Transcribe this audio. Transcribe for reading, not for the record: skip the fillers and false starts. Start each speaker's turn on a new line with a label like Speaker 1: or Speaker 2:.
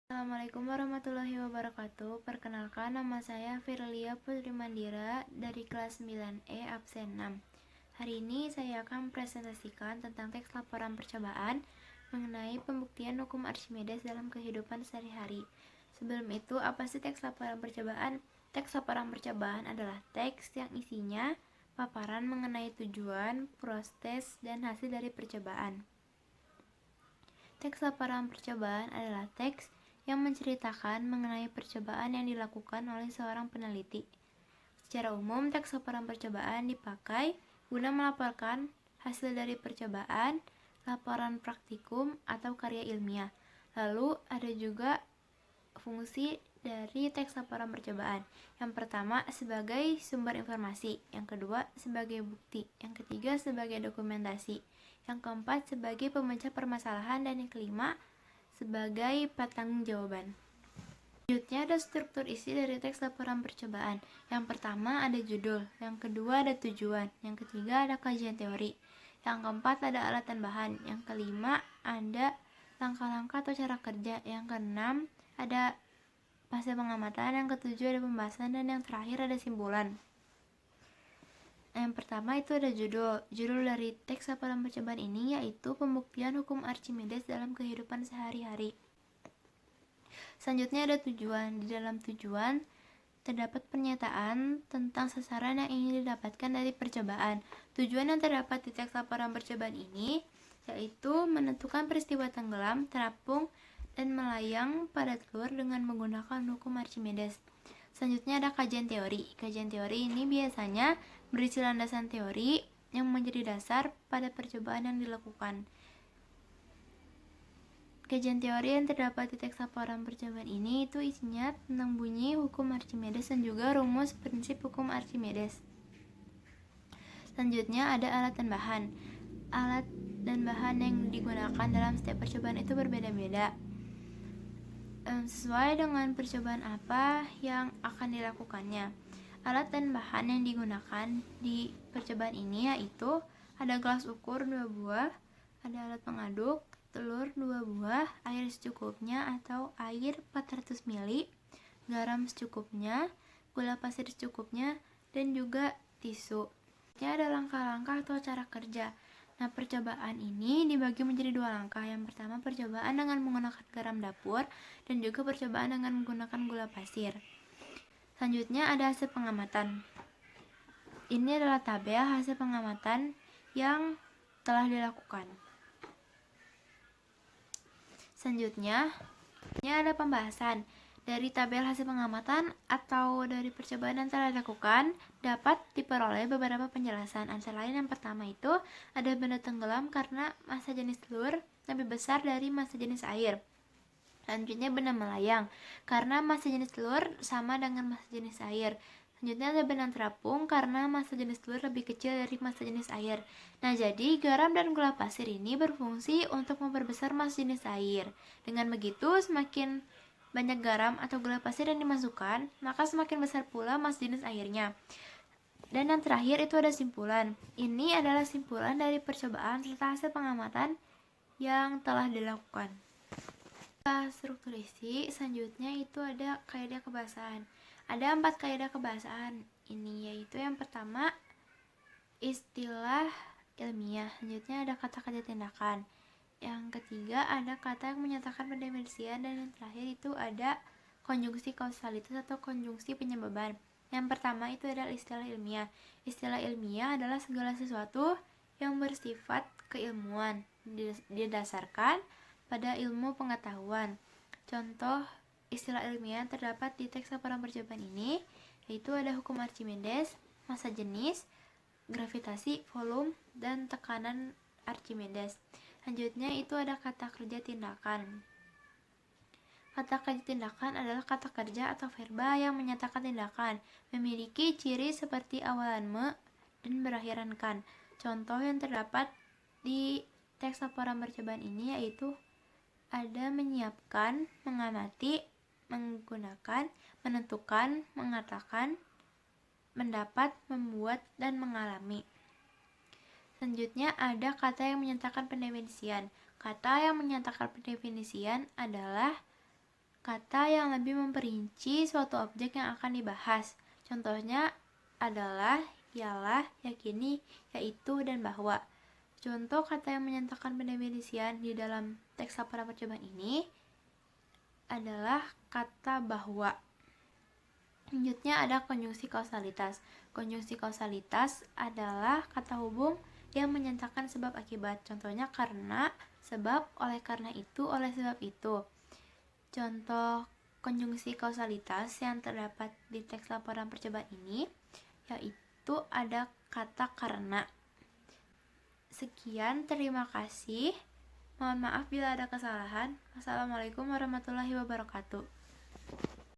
Speaker 1: Assalamualaikum warahmatullahi wabarakatuh. Perkenalkan, nama saya Firlia Putri Mandira dari kelas 9E absen 6. Hari ini saya akan presentasikan tentang teks laporan percobaan mengenai pembuktian hukum Archimedes dalam kehidupan sehari-hari. Sebelum itu, apa sih teks laporan percobaan? Teks laporan percobaan adalah teks yang isinya paparan mengenai tujuan, proses, dan hasil dari percobaan. Teks laporan percobaan adalah teks yang menceritakan mengenai percobaan yang dilakukan oleh seorang peneliti. Secara umum, teks laporan percobaan dipakai guna melaporkan hasil dari percobaan, laporan praktikum, atau karya ilmiah. Lalu, ada juga fungsi dari teks laporan percobaan. Yang pertama, sebagai sumber informasi. Yang kedua, sebagai bukti. Yang ketiga, sebagai dokumentasi. Yang keempat, sebagai pemecah permasalahan. Dan yang kelima, sebagai pertanggungjawaban. Selanjutnya ada struktur isi dari teks laporan percobaan. Yang pertama ada judul, yang kedua ada tujuan, yang ketiga ada kajian teori, yang keempat ada alat dan bahan, yang kelima ada langkah-langkah atau cara kerja, yang keenam ada fase pengamatan, yang ketujuh ada pembahasan, dan yang terakhir ada simpulan. Yang pertama itu ada judul dari teks laporan percobaan ini yaitu pembuktian hukum Archimedes dalam kehidupan sehari-hari. Selanjutnya ada tujuan. Di dalam tujuan terdapat pernyataan tentang sasaran yang ingin didapatkan dari percobaan. Tujuan yang terdapat di teks laporan percobaan ini yaitu menentukan peristiwa tenggelam, terapung, dan melayang pada telur dengan menggunakan hukum Archimedes. Selanjutnya ada kajian teori. Kajian teori ini biasanya berisi landasan teori yang menjadi dasar pada percobaan yang dilakukan. Kajian teori yang terdapat di teks laporan percobaan ini itu isinya tentang bunyi hukum Archimedes dan juga rumus prinsip hukum Archimedes. Selanjutnya ada alat dan bahan. Alat dan bahan yang digunakan dalam setiap percobaan itu berbeda-beda. Sesuai dengan percobaan apa yang akan dilakukannya. Alat dan bahan yang digunakan di percobaan ini yaitu ada gelas ukur 2 buah, ada alat pengaduk, telur 2 buah, air secukupnya atau air 400 ml, garam secukupnya, gula pasir secukupnya, dan juga tisu. Ini ada langkah-langkah atau cara kerja. Nah, percobaan ini dibagi menjadi 2 langkah. Yang pertama, percobaan dengan menggunakan garam dapur dan juga percobaan dengan menggunakan gula pasir. Selanjutnya ada hasil pengamatan. Ini adalah tabel hasil pengamatan yang telah dilakukan. Selanjutnya, ini ada pembahasan. Dari tabel hasil pengamatan atau dari percobaan yang telah dilakukan dapat diperoleh beberapa penjelasan. Antara lain yang pertama itu ada benda tenggelam karena massa jenis telur lebih besar dari massa jenis air. Selanjutnya benda melayang karena massa jenis telur sama dengan massa jenis air. Selanjutnya ada benang terapung karena massa jenis telur lebih kecil dari massa jenis air. Nah, jadi garam dan gula pasir ini berfungsi untuk memperbesar massa jenis air. Dengan begitu, semakin banyak garam atau gula pasir yang dimasukkan, maka semakin besar pula massa jenis airnya. Dan yang terakhir itu ada simpulan. Ini adalah simpulan dari percobaan serta hasil pengamatan yang telah dilakukan. Struktur isi selanjutnya itu ada kaidah kebahasaan. Ada 4 kaidah kebahasaan ini, yaitu yang pertama istilah ilmiah, selanjutnya ada kata kerja tindakan, yang ketiga ada kata yang menyatakan pendefinisian, dan yang terakhir itu ada konjungsi kausalitas atau konjungsi penyebaban. Yang pertama itu adalah istilah ilmiah. Istilah ilmiah adalah segala sesuatu yang bersifat keilmuan, didasarkan pada ilmu pengetahuan. Contoh istilah ilmiah terdapat di teks laporan percobaan ini yaitu ada hukum Archimedes, massa jenis, gravitasi, volume, dan tekanan Archimedes. Selanjutnya itu ada kata kerja tindakan. Kata kerja tindakan adalah kata kerja atau verba yang menyatakan tindakan, memiliki ciri seperti awalan me dan berakhiran kan. Contoh yang terdapat di teks laporan percobaan ini yaitu ada menyiapkan, mengamati, menggunakan, menentukan, mengatakan, mendapat, membuat, dan mengalami. Selanjutnya ada kata yang menyatakan pendefinisian. Kata yang menyatakan pendefinisian adalah kata yang lebih memperinci suatu objek yang akan dibahas. Contohnya adalah, ialah, yakini, yaitu, dan bahwa. Contoh kata yang menyatakan pendefinisian di dalam teks laporan percobaan ini adalah kata bahwa. Selanjutnya ada konjungsi kausalitas. Konjungsi kausalitas adalah kata hubung yang menyatakan sebab akibat. Contohnya karena, sebab, oleh karena itu, oleh sebab itu. Contoh konjungsi kausalitas yang terdapat di teks laporan percobaan ini yaitu ada kata karena. Sekian, terima kasih. Mohon maaf bila ada kesalahan. Wassalamualaikum warahmatullahi wabarakatuh.